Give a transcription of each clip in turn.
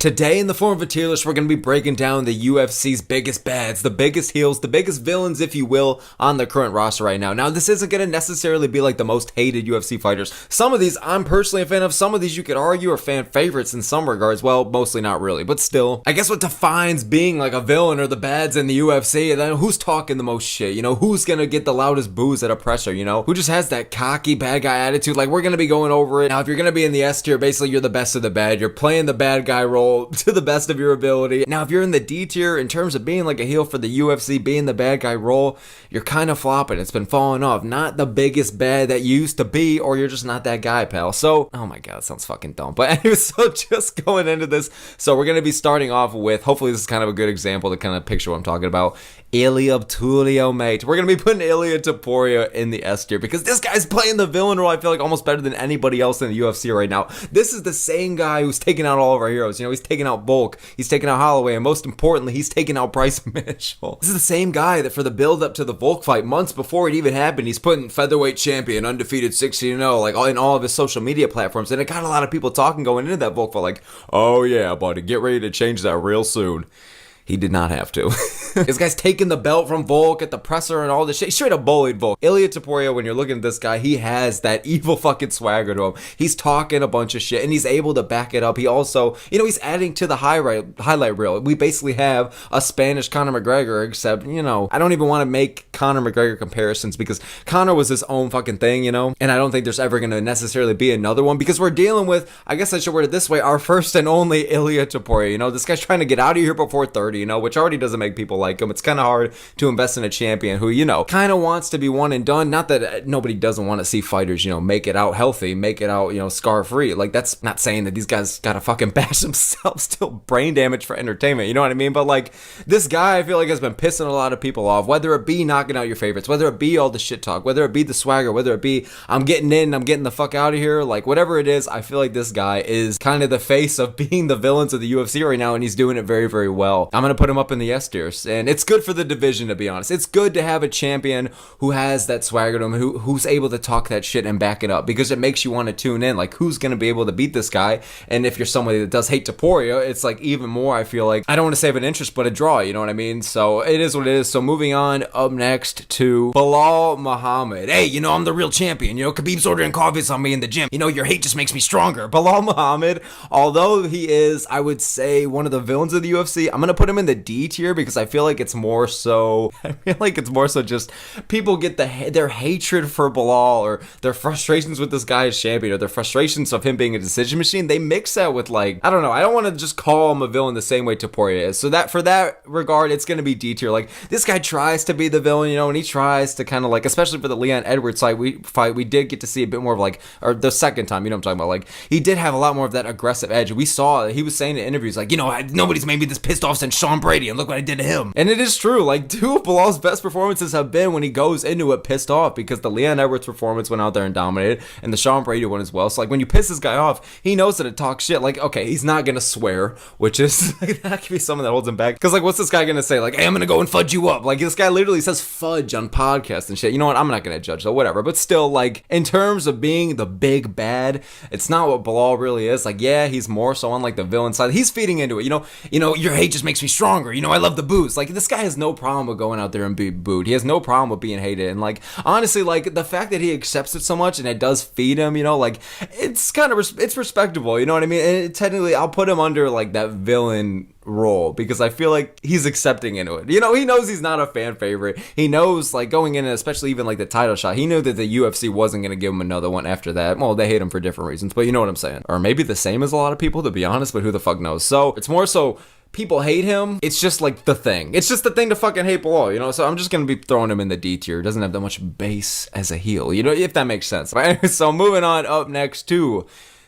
Today in the form of a tier list, we're going to be breaking down the UFC's biggest bads, the biggest heels, the biggest villains, if you will, on the current roster right now. Now, this isn't going to necessarily be like the most hated UFC fighters. Some of these I'm personally a fan of. Some of these you could argue are fan favorites in some regards. Well, mostly not really, but still. I guess what defines being like a villain or the bads in the UFC, and then who's talking the most shit, who's going to get the loudest boos at a presser, who just has that cocky bad guy attitude. Like, we're going to be going over it. Now, if you're going to be in the S tier, basically you're the best of the bad. You're playing the bad guy role to the best of your ability. Now, if you're in the D tier, in terms of being like a heel for the UFC, being the bad guy role, you're kind of flopping. It's been falling off. Not the biggest bad that you used to be, or you're just not that guy, pal. So, oh my god, that sounds fucking dumb. But anyway, so just going into this, so we're going to be starting off with, hopefully this is kind of a good example to kind of picture what I'm talking about. Ilia Topuria, mate. We're going to be putting Ilia Topuria in the S tier because this guy's playing the villain role, I feel like, almost better than anybody else in the UFC right now. This is the same guy who's taking out all of our heroes. He's taking out Volk, he's taking out Holloway, and most importantly, he's taking out Bryce Mitchell. This is the same guy that for the build-up to the Volk fight, months before it even happened, he's putting featherweight champion, undefeated 16-0, like in all of his social media platforms, and it got a lot of people talking going into that Volk fight, like, oh yeah, buddy, get ready to change that real soon. He did not have to. This guy's taking the belt from Volk at the presser and all this shit. He straight up bullied Volk. Ilia Topuria, when you're looking at this guy, he has that evil fucking swagger to him. He's talking a bunch of shit, and he's able to back it up. He also, he's adding to the highlight reel. We basically have a Spanish Conor McGregor, except, I don't even want to make Conor McGregor comparisons because Conor was his own fucking thing, and I don't think there's ever going to necessarily be another one because we're dealing with, I guess I should word it this way, our first and only Ilia Topuria. This guy's trying to get out of here before 30. Which already doesn't make people like him. It's kind of hard to invest in a champion who, kind of wants to be one and done. Not that nobody doesn't want to see fighters, make it out healthy, make it out, scar-free. Like, that's not saying that these guys gotta fucking bash themselves, still brain damage for entertainment, you know what I mean? But, like, this guy, I feel like, has been pissing a lot of people off, whether it be knocking out your favorites, whether it be all the shit talk, whether it be the swagger, whether it be, I'm getting in, I'm getting the fuck out of here, like, whatever it is, I feel like this guy is kind of the face of being the villains of the UFC right now, and he's doing it very, very well. I'm gonna put him up in the S tier, and it's good for the division, to be honest. It's good to have a champion who has that swagger to him, who's able to talk that shit and back it up, because it makes you want to tune in, like, who's gonna be able to beat this guy? And if you're somebody that does hate Topuria, it's like even more, I feel like, I don't want to say of an interest, but a draw, you know what I mean? So it is what it is. So moving on, up next to Belal Muhammad. Hey, I'm the real champion, Khabib's ordering coffees on me in the gym, your hate just makes me stronger. Belal Muhammad, although he is, I would say, one of the villains of the UFC, I'm gonna put him in the D tier because I feel like it's more so just people get their hatred for Belal or their frustrations with this guy as champion or their frustrations of him being a decision machine. They mix that with, like, I don't know, I don't want to just call him a villain the same way Topuria is. So that for that regard, it's going to be D tier. Like, this guy tries to be the villain, and he tries to kind of, like, especially for the Leon Edwards fight, we did get to see a bit more of, like, or the second time, what I'm talking about, like, he did have a lot more of that aggressive edge. We saw, he was saying in interviews, like, nobody's made me this pissed off since Sean Brady, and look what I did to him. And it is true, like, two of Belal's best performances have been when he goes into it pissed off, because the Leon Edwards performance went out there and dominated, and the Sean Brady one as well. So, like, when you piss this guy off, he knows that it talks shit. Like, okay, he's not gonna swear, which is, like, that could be something that holds him back, because, like, what's this guy gonna say? Like, hey, I'm gonna go and fudge you up. Like, this guy literally says fudge on podcasts and shit. You know what, I'm not gonna judge, though, whatever. But still, like, in terms of being the big bad, it's not what Belal really is. Like, yeah, he's more so on, like, the villain side. He's feeding into it, your hate just makes me stronger, I love the booze. Like, this guy has no problem with going out there and being booed. He has no problem with being hated. And, like, honestly, like, the fact that he accepts it so much and it does feed him, like, it's kind of, it's respectable, you know what I mean? And technically, I'll put him under, like, that villain role because I feel like he's accepting into it. He knows he's not a fan favorite. He knows, like, going in, and especially even, like, the title shot, he knew that the UFC wasn't going to give him another one after that. Well, they hate him for different reasons, but you know what I'm saying. Or maybe the same as a lot of people, to be honest, but who the fuck knows? So, it's more so people hate him. It's just, like, the thing. It's just the thing to fucking hate Belal, so I'm just gonna be throwing him in the D tier. Doesn't have that much base as a heel, if that makes sense. But anyway, so moving on, up next to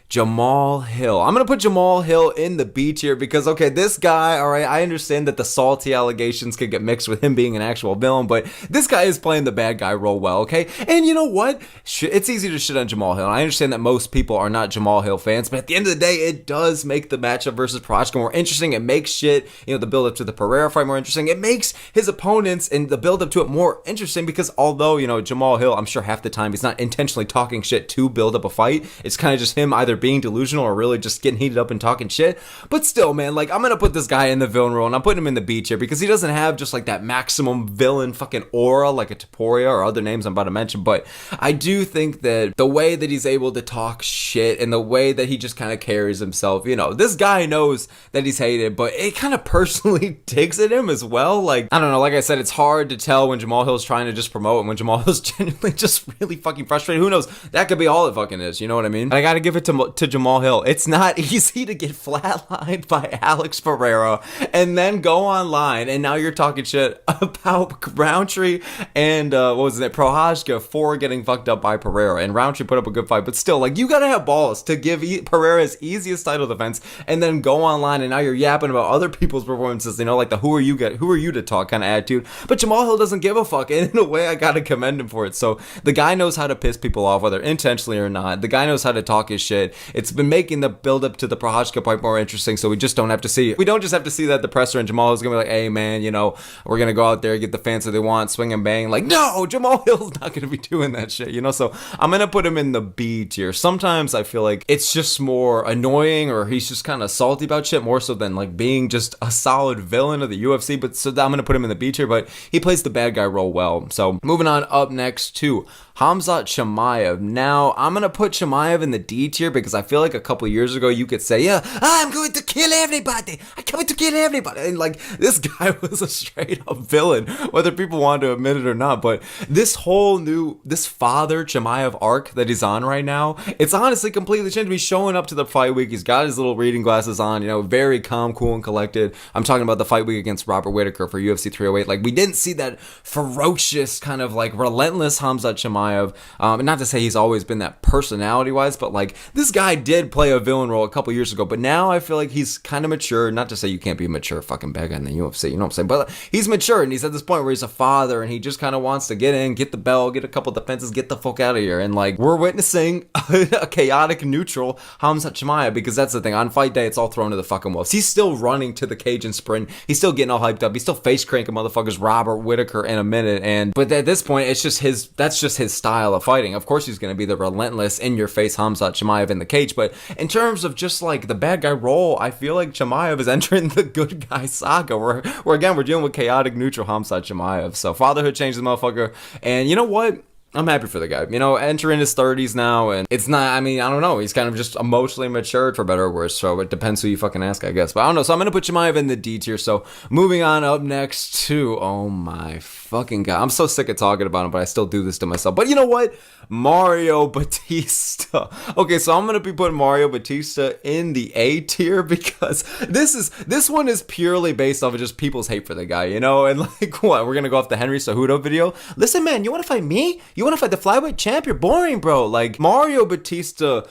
Jamahal Hill. I'm going to put Jamahal Hill in the B tier because, okay, this guy, all right, I understand that the salty allegations could get mixed with him being an actual villain, but this guy is playing the bad guy role well, okay? And you know what? It's easy to shit on Jamahal Hill. I understand that most people are not Jamahal Hill fans, but at the end of the day, it does make the matchup versus Prochka more interesting. It makes shit, the build-up to the Pereira fight more interesting. It makes his opponents and the build-up to it more interesting because although, Jamahal Hill, I'm sure half the time he's not intentionally talking shit to build up a fight. It's kind of just him either either being delusional or really just getting heated up and talking shit. But still, man, like, I'm gonna put this guy in the villain role, and I'm putting him in the B tier because he doesn't have just like that maximum villain fucking aura like a Topuria or other names I'm about to mention. But I do think that the way that he's able to talk shit and the way that he just kind of carries himself, you know, this guy knows that he's hated, but it kind of personally digs at him as well. Like, I don't know, like I said, it's hard to tell when Jamahal Hill's trying to just promote and when Jamahal Hill's genuinely just really fucking frustrated. Who knows? That could be all it fucking is, you know what I mean? And I gotta give it to Jamahal Hill. It's not easy to get flatlined by Alex Pereira and then go online and now you're talking shit about Roundtree and what was it, Prohajka for getting fucked up by Pereira, and Roundtree put up a good fight, but still, like, you gotta have balls to give Pereira's easiest title defense and then go online and now you're yapping about other people's performances, you know, like the who are you to talk kind of attitude. But Jamahal Hill doesn't give a fuck, and in a way I gotta commend him for it. So the guy knows how to piss people off, whether intentionally or not. The guy knows how to talk his shit. It's been making the build up to the Prohajka fight more interesting, so we just don't have to see it. We don't just have to see that the presser and Jamahal is gonna be like, hey man, you know, we're gonna go out there, get the fans that they want, swing and bang. Like, no, Jamahal Hill's not gonna be doing that shit, you know? So I'm gonna put him in the B tier. Sometimes I feel like it's just more annoying, or he's just kind of salty about shit more so than like being just a solid villain of the UFC. But so I'm gonna put him in the B tier, but he plays the bad guy role well. So moving on up next to Khamzat Chimaev. Now, I'm going to put Chimaev in the D tier because I feel like a couple years ago you could say, yeah, I'm going to kill everybody. I'm going to kill everybody. And like, this guy was a straight up villain, whether people want to admit it or not. But this father Chimaev arc that he's on right now, it's honestly completely changed. He's showing up to the fight week. He's got his little reading glasses on, you know, very calm, cool, and collected. I'm talking about the fight week against Robert Whittaker for UFC 308. Like, we didn't see that ferocious kind of like relentless Khamzat Chimaev. Not to say he's always been that personality wise, but like, this guy did play a villain role a couple years ago, but now I feel like he's kind of mature. Not to say you can't be a mature fucking bad guy in the UFC, you know what I'm saying, but he's mature and he's at this point where he's a father and he just kind of wants to get in, get the bell, get a couple defenses, get the fuck out of here. And like, we're witnessing a chaotic neutral Khamzat Chimaev, because that's the thing, on fight day it's all thrown to the fucking wolves. He's still running to the cage and sprint, he's still getting all hyped up, he's still face cranking motherfuckers Robert Whittaker in a minute. But at this point, that's just his style of fighting. Of course he's going to be the relentless in-your-face Khamzat Chimaev in the cage, but in terms of just like the bad guy role, I feel like Chimaev is entering the good guy saga where again we're dealing with chaotic neutral Khamzat Chimaev. So fatherhood changed the motherfucker, and you know what? I'm happy for the guy. You know, entering his 30s now, and it's not, I mean, I don't know. He's kind of just emotionally matured, for better or worse. So it depends who you fucking ask, I guess. But I don't know. So I'm going to put Chimaev in the D tier. So moving on up next to, oh my fucking God. I'm so sick of talking about him, but I still do this to myself. But you know what? Mario Bautista. Okay, so I'm going to be putting Mario Bautista in the A tier because this one is purely based off of just people's hate for the guy, you know? And like, what? We're going to go off the Henry Cejudo video? Listen, man, you want to fight me? You want to fight the flyweight champ? You're boring, bro. Like, Mario Bautista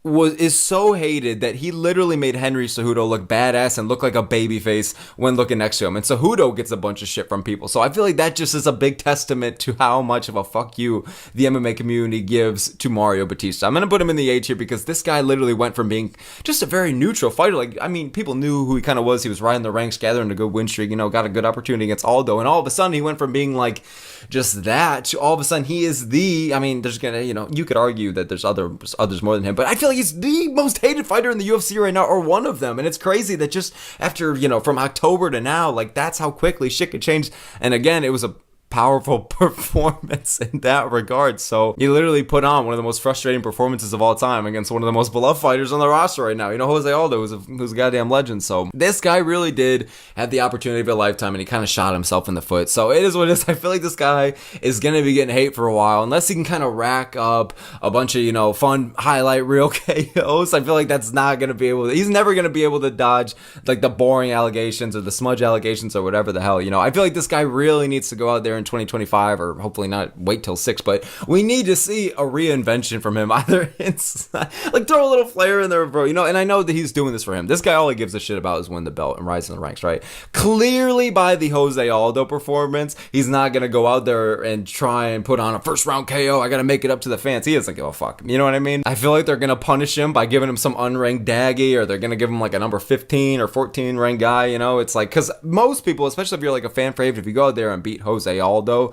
is so hated that he literally made Henry Cejudo look badass and look like a babyface when looking next to him. And Cejudo gets a bunch of shit from people. So I feel like that just is a big testament to how much of a fuck you the MMA community gives to Mario Bautista. I'm going to put him in the A tier because this guy literally went from being just a very neutral fighter. Like, I mean, people knew who he kind of was. He was riding the ranks, gathering a good win streak, you know, got a good opportunity against Aldo. And all of a sudden he went from being like just that to all of a sudden he is I mean, there's going to, you know, you could argue that there's others more than him, but I feel like he's the most hated fighter in the UFC right now, or one of them. And it's crazy that just after, you know, from October to now, like, that's how quickly shit could change. And again, it was a powerful performance in that regard. So he literally put on one of the most frustrating performances of all time against one of the most beloved fighters on the roster right now. You know, Jose Aldo, who's a goddamn legend. So this guy really did have the opportunity of a lifetime, and he kind of shot himself in the foot. So it is what it is. I feel like this guy is going to be getting hate for a while, unless he can kind of rack up a bunch of, you know, fun highlight reel KOs. I feel like that's not going to be he's never going to be able to dodge like the boring allegations or the smudge allegations or whatever the hell, you know. I feel like this guy really needs to go out there in 2025, or hopefully not wait till 6, but we need to see a reinvention from him, either inside, like throw a little flair in there, bro, you know. And I know that he's doing this for him. This guy, all he gives a shit about is win the belt and rise in the ranks, right? Clearly by the Jose Aldo performance, he's not gonna go out there and try and put on a first round KO. I gotta make it up to the fans. He doesn't give a fuck, you know what I mean? I feel like they're gonna punish him by giving him some unranked daggy, or they're gonna give him like a number 15 or 14 ranked guy, you know. It's like, because most people, especially if you're like a fan favorite, if you go out there and beat Jose Aldo,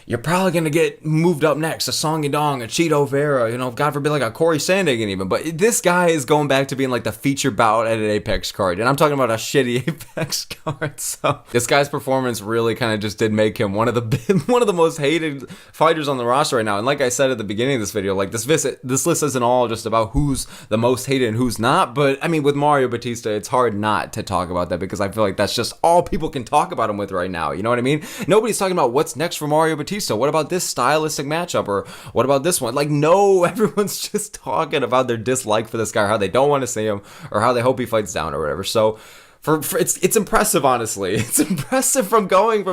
you're probably going to get moved up next. A Song Yadong, a Cheeto Vera, you know, God forbid, like a Corey Sandhagen even. But this guy is going back to being like the feature bout at an Apex card. And I'm talking about a shitty Apex card. So this guy's performance really kind of just did make him one of the most hated fighters on the roster right now. And like I said at the beginning of this video, like this list isn't all just about who's the most hated and who's not. But I mean, with Mario Bautista, it's hard not to talk about that because I feel like that's just all people can talk about him with right now. You know what I mean? Nobody's talking about what's next for Mario Bautista. What about this stylistic matchup, or what about this one? Like, no, everyone's just talking about their dislike for this guy, or how they don't want to see him, or how they hope he fights down or whatever. So it's impressive, honestly. It's impressive from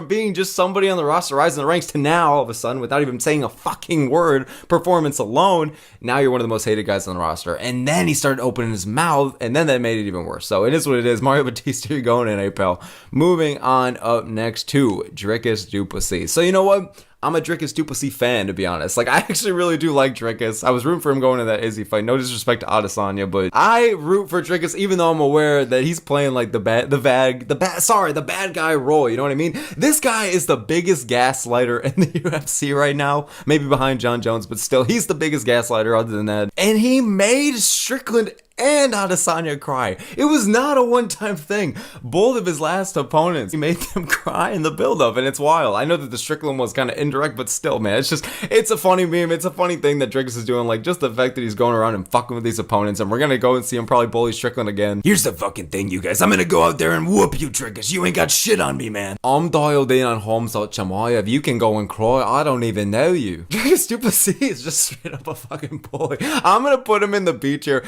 being just somebody on the roster, rising the ranks, to now all of a sudden, without even saying a fucking word, performance alone, now you're one of the most hated guys on the roster. And then he started opening his mouth, and then that made it even worse. So it is what it is. Mario Bautista, you're going in, pal. Moving on up next to Dricus Du Plessis. So you know what? I'm a Dricus Du Plessis fan, to be honest. Like, I actually really do like Dricus. I was rooting for him going to that Izzy fight. No disrespect to Adesanya, but I root for Dricus even though I'm aware that he's playing like the bad guy role. You know what I mean? This guy is the biggest gaslighter in the UFC right now. Maybe behind Jon Jones, but still, he's the biggest gaslighter other than that. And he made Strickland and Adesanya cry. It was not a one-time thing. Both of his last opponents, he made them cry in the build-up, and it's wild. I know that the Strickland was kind of indirect, but still, man, it's a funny meme. It's a funny thing that Dricus is doing. Like, just the fact that he's going around and fucking with these opponents, and we're gonna go and see him probably bully Strickland again. Here's the fucking thing, you guys. I'm gonna go out there and whoop you, Dricus. You ain't got shit on me, man. I'm dialed in on Khamzat Chimaev. You can go and cry. I don't even know you. Dricus Du Plessis is just straight up a fucking bully. I'm gonna put him in the B tier.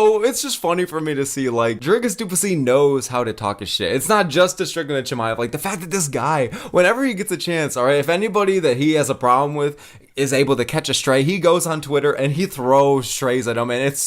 It's just funny for me to see, like, Dricus Du Plessis knows how to talk his shit. It's not just to Strickland and Chimaev. Like, the fact that this guy, whenever he gets a chance, all right, if anybody that he has a problem with is able to catch a stray, he goes on Twitter and he throws strays at him, and it's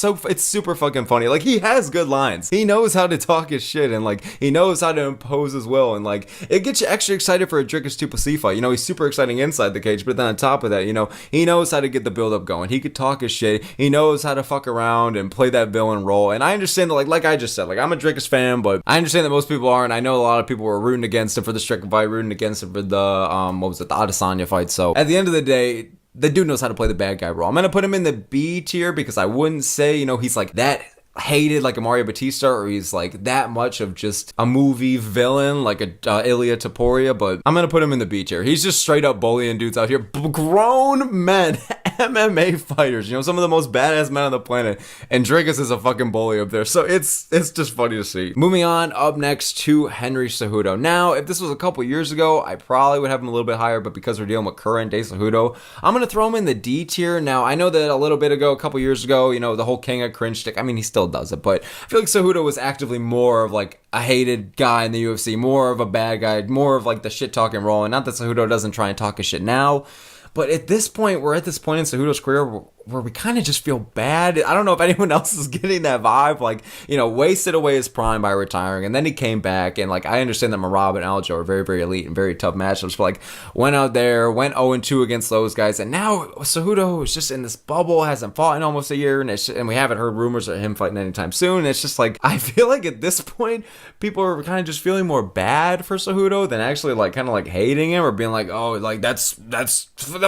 super fucking funny. Like, he has good lines. He knows how to talk his shit, and like, he knows how to impose his will, and like, it gets you extra excited for a Dricus Du Plessis fight. You know, he's super exciting inside the cage, but then on top of that, you know, he knows how to get the build up going. He could talk his shit. He knows how to fuck around and play that villain role. And I understand that, like I just said, like, I'm a Dricus fan, but I understand that most people aren't. I know a lot of people were rooting against him for the Strickland fight, rooting against him for the the Adesanya fight. So at the end of the day, the dude knows how to play the bad guy role. I'm gonna put him in the B tier because I wouldn't say, you know, he's like that hated like a Mario Bautista, or he's like that much of just a movie villain like a Ilia Topuria, but I'm gonna put him in the B tier. He's just straight up bullying dudes out here, grown men, MMA fighters, you know, some of the most badass men on the planet, and Dricus is a fucking bully up there. So it's just funny to see. Moving on up next to Henry Cejudo. Now, if this was a couple years ago, I probably would have him a little bit higher, but because we're dealing with current day Cejudo, I'm gonna throw him in the D tier. Now, I know that a little bit ago, a couple years ago, you know, the whole King of Cringe stick, I mean, he still does it, but I feel like Cejudo was actively more of like a hated guy in the UFC, more of a bad guy, more of like the shit talking role. And not that Cejudo doesn't try and talk his shit now, but at this point, we're at this point in Cejudo's career where we kind of just feel bad. I don't know if anyone else is getting that vibe. Like, you know, wasted away his prime by retiring, and then he came back, and like, I understand that Marab and Aljo are very, very elite and very tough matchups, but like, went out there, went 0-2 against those guys, and now Cejudo is just in this bubble, hasn't fought in almost a year, and we haven't heard rumors of him fighting anytime soon. And it's just like, I feel like at this point, people are kind of just feeling more bad for Cejudo than actually like kind of like hating him or being like, oh, like that's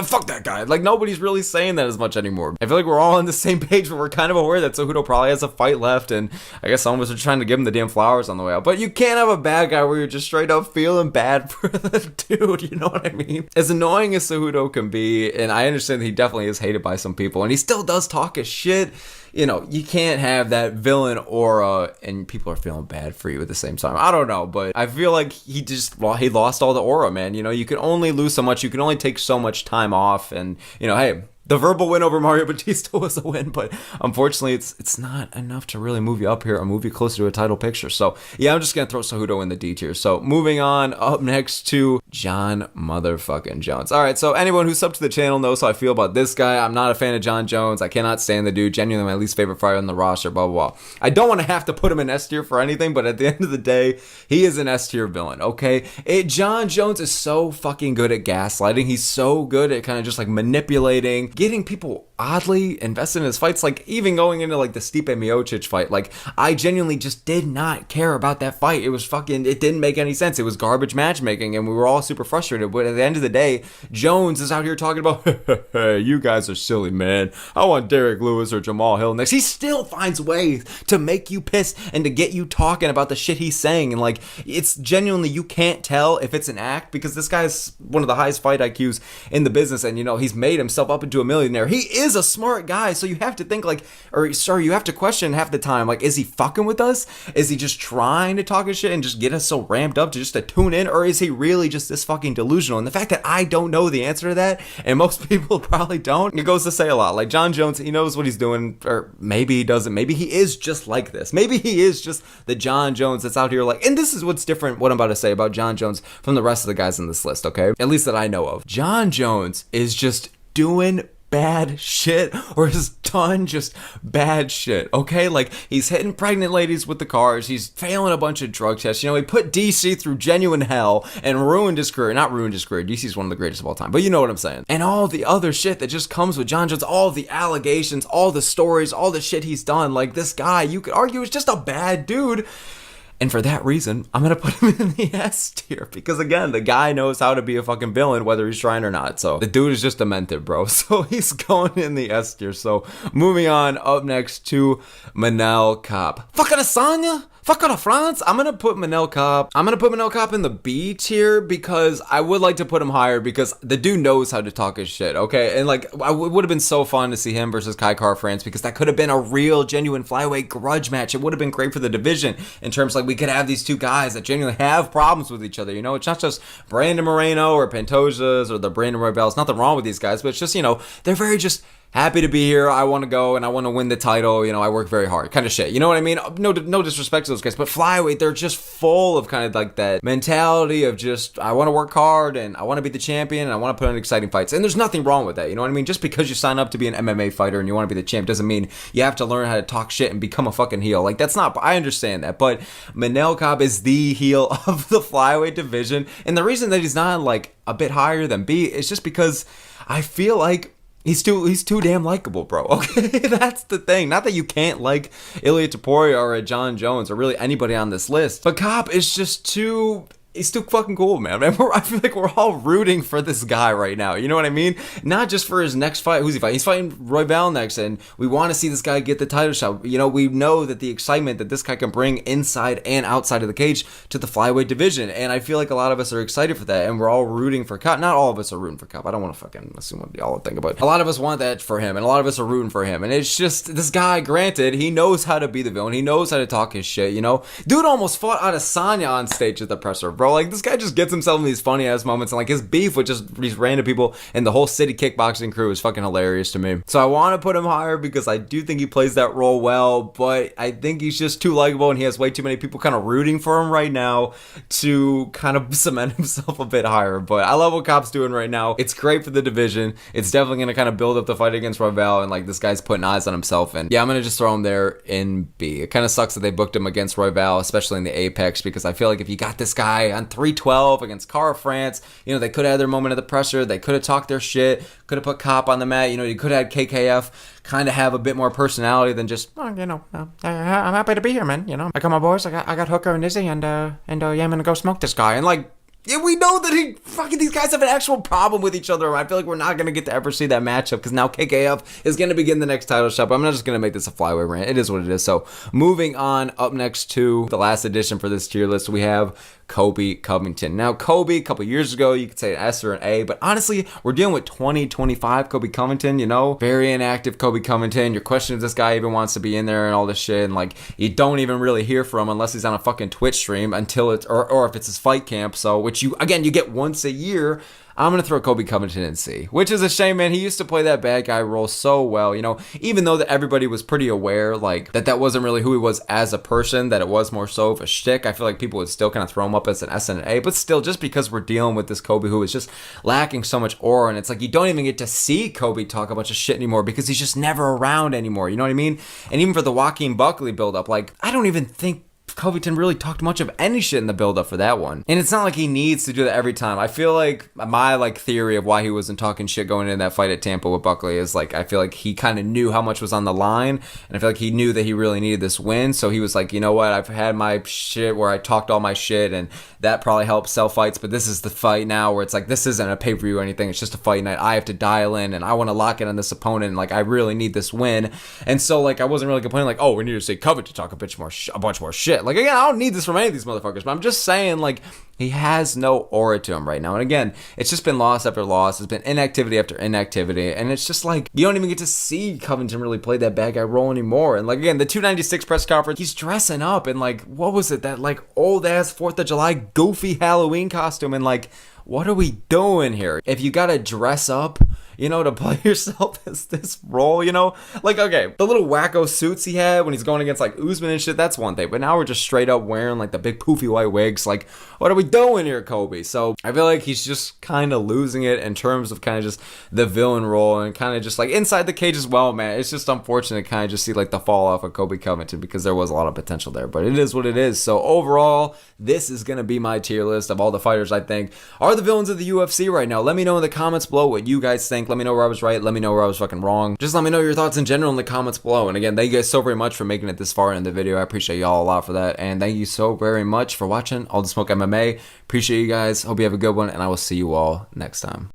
fuck that guy. Like, nobody's really saying that as much anymore. I feel like we're all on the same page, but we're kind of aware that Cejudo probably has a fight left, and I guess some of us are trying to give him the damn flowers on the way out. But you can't have a bad guy where you're just straight up feeling bad for the dude, you know what I mean? As annoying as Cejudo can be, and I understand that he definitely is hated by some people, and he still does talk his shit, you know, you can't have that villain aura and people are feeling bad for you at the same time. I don't know, but I feel like he lost all the aura, man. You know, you can only lose so much. You can only take so much time off, and, you know, hey, the verbal win over Mario Bautista was a win, but unfortunately, it's not enough to really move you up here or move you closer to a title picture. So, yeah, I'm just going to throw Cejudo in the D tier. So, moving on, up next to Jon motherfucking Jones. All right, so anyone who's up to the channel knows how I feel about this guy. I'm not a fan of Jon Jones. I cannot stand the dude. Genuinely my least favorite fighter on the roster, blah, blah, blah. I don't want to have to put him in S tier for anything, but at the end of the day, he is an S tier villain, okay? Jon Jones is so fucking good at gaslighting. He's so good at kind of just like manipulating, getting people oddly invested in his fights. Like, even going into like the Stipe Miocic fight, like, I genuinely just did not care about that fight. It was fucking, it didn't make any sense. It was garbage matchmaking, and we were all super frustrated. But at the end of the day, Jones is out here talking about, you guys are silly, man. I want Derek Lewis or Jamahal Hill next. He still finds ways to make you pissed and to get you talking about the shit he's saying. And like, it's genuinely, you can't tell if it's an act, because this guy's one of the highest fight IQs in the business, and you know, he's made himself up into a millionaire. He is a smart guy, so you have to think like, or sorry, you have to question half the time, like, is he fucking with us? Is he just trying to talk his shit and just get us so ramped up to tune in, or is he really just this fucking delusional? And the fact that I don't know the answer to that, and most people probably don't, it goes to say a lot. Like, Jon Jones, he knows what he's doing, or maybe he doesn't. Maybe he is just like this. Maybe he is just the Jon Jones that's out here like, and this is what's different, what I'm about to say about Jon Jones from the rest of the guys in this list, okay? At least that I know of. Jon Jones is just doing bad shit, or has done just bad shit, okay? Like, he's hitting pregnant ladies with the cars, he's failing a bunch of drug tests, you know, he put DC through genuine hell and ruined his career. Not ruined his career, DC's one of the greatest of all time, but you know what I'm saying. And all the other shit that just comes with Jon Jones, all the allegations, all the stories, all the shit he's done. Like, this guy, you could argue, is just a bad dude. And for that reason, I'm going to put him in the S tier. Because again, the guy knows how to be a fucking villain, whether he's trying or not. So the dude is just demented, bro. So he's going in the S tier. So moving on, up next to Manel Kape. Fucking Asanya? Fuck out of France. I'm gonna put Manel Kape in the B tier, because I would like to put him higher, because the dude knows how to talk his shit, okay? And like, it would have been so fun to see him versus Kai Kara France, because that could have been a real genuine flyweight grudge match. It would have been great for the division, in terms like, we could have these two guys that genuinely have problems with each other, you know? It's not just Brandon Moreno or Pantojas or the Brandon Roybals. Nothing wrong with these guys, but it's just, you know, they're very just happy to be here. I want to go and I want to win the title. You know, I work very hard, kind of shit. You know what I mean? No disrespect to those guys, but flyweight, they're just full of kind of like that mentality of just, I want to work hard and I want to be the champion and I want to put on exciting fights. And there's nothing wrong with that. You know what I mean? Just because you sign up to be an MMA fighter and you want to be the champ doesn't mean you have to learn how to talk shit and become a fucking heel. Like, that's not, I understand that, but Manel Kape is the heel of the flyweight division. And the reason that he's not like a bit higher than B is just because I feel like he's too damn likable, bro. Okay, that's the thing. Not that you can't like Ilia Topuria or a Jon Jones or really anybody on this list, but Kape is just too. He's too fucking cool, man. I feel like we're all rooting for this guy right now. You know what I mean? Not just for his next fight. Who's he fighting? He's fighting Roybal next, and we want to see this guy get the title shot. You know, we know that the excitement that this guy can bring inside and outside of the cage to the flyweight division, and I feel like a lot of us are excited for that, and we're all rooting for Kape. Not all of us are rooting for Kape. I don't want to fucking assume what y'all think about it. A lot of us want that for him, and a lot of us are rooting for him, and it's just, this guy, granted, he knows how to be the villain. He knows how to talk his shit, you know? Dude almost fought Adesanya on stage at the presser, bro. Like, this guy just gets himself in these funny ass moments, and like his beef with just these random people and the whole city kickboxing crew is fucking hilarious to me. So I want to put him higher because I do think he plays that role well, but I think he's just too likable and he has way too many people kind of rooting for him right now to kind of cement himself a bit higher. But I love what Kape's doing right now. It's great for the division. It's definitely going to kind of build up the fight against Roybal, and like, this guy's putting eyes on himself, and yeah, I'm going to just throw him there in B. It kind of sucks that they booked him against Roybal, especially in the Apex, because I feel like if you got this guy on 312 against Kara France, you know, they could have had their moment of the presser, they could have talked their shit, could have put Kape on the mat, you know, you could have had KKF kind of have a bit more personality than just, oh, you know, I'm happy to be here, man, you know, I got my boys, I got Hooker and Izzy, and yeah, I'm gonna go smoke this guy, and like, yeah, we know that these guys have an actual problem with each other. I feel like we're not going to get to ever see that matchup, because now KKF is going to begin the next title shot, but I'm not just going to make this a flyweight rant. It is what it is. So moving on, up next to the last addition for this tier list, we have Colby Covington. Now, Colby, a couple years ago, you could say an S or an A, but honestly, we're dealing with 2025 Colby Covington, you know? Very inactive Colby Covington. You're questioning if this guy even wants to be in there and all this shit, and like, you don't even really hear from him unless he's on a fucking Twitch stream until it's, or if it's his fight camp, so, which you get once a year. I'm going to throw Colby Covington in C, which is a shame, man. He used to play that bad guy role so well, you know, even though that everybody was pretty aware, like, that wasn't really who he was as a person, that it was more so of a shtick. I feel like people would still kind of throw him up as an S and an A, but still, just because we're dealing with this Colby who is just lacking so much aura, and it's like, you don't even get to see Colby talk a bunch of shit anymore because he's just never around anymore, you know what I mean? And even for the Joaquin Buckley buildup, like, I don't even think Covington really talked much of any shit in the build-up for that one. And it's not like he needs to do that every time. I feel like my theory of why he wasn't talking shit going into that fight at Tampa with Buckley is like, I feel like he kind of knew how much was on the line, and I feel like he knew that he really needed this win, so he was like, you know what, I've had my shit where I talked all my shit, and that probably helped sell fights, but this is the fight now where it's like, this isn't a pay-per-view or anything, it's just a fight night. I have to dial in, and I want to lock in on this opponent, and like, I really need this win. And so like, I wasn't really complaining like, oh, we need to say Covington to talk a bunch more shit. Like, again, I don't need this from any of these motherfuckers, but I'm just saying, like, he has no aura to him right now. And again, it's just been loss after loss. It's been inactivity after inactivity. And it's just like, you don't even get to see Covington really play that bad guy role anymore. And like, again, the 296 press conference, he's dressing up in like, what was it? That like old ass 4th of July goofy Halloween costume. And like, what are we doing here? If you gotta dress up, you know, to play yourself as this role, you know? Like, okay, the little wacko suits he had when he's going against, like, Usman and shit, that's one thing. But now we're just straight up wearing, like, the big poofy white wigs. Like, what are we doing here, Colby? So I feel like he's just kind of losing it in terms of kind of just the villain role and kind of just, like, inside the cage as well, man. It's just unfortunate to kind of just see, like, the fall off of Colby Covington because there was a lot of potential there. But it is what it is. So overall, this is going to be my tier list of all the fighters I think are the villains of the UFC right now. Let me know in the comments below what you guys think. Let me know where I was right. Let me know where I was fucking wrong. Just let me know your thoughts in general in the comments below. And again, thank you guys so very much for making it this far in the video. I appreciate y'all a lot for that. And thank you so very much for watching All the Smoke MMA. Appreciate you guys. Hope you have a good one. And I will see you all next time.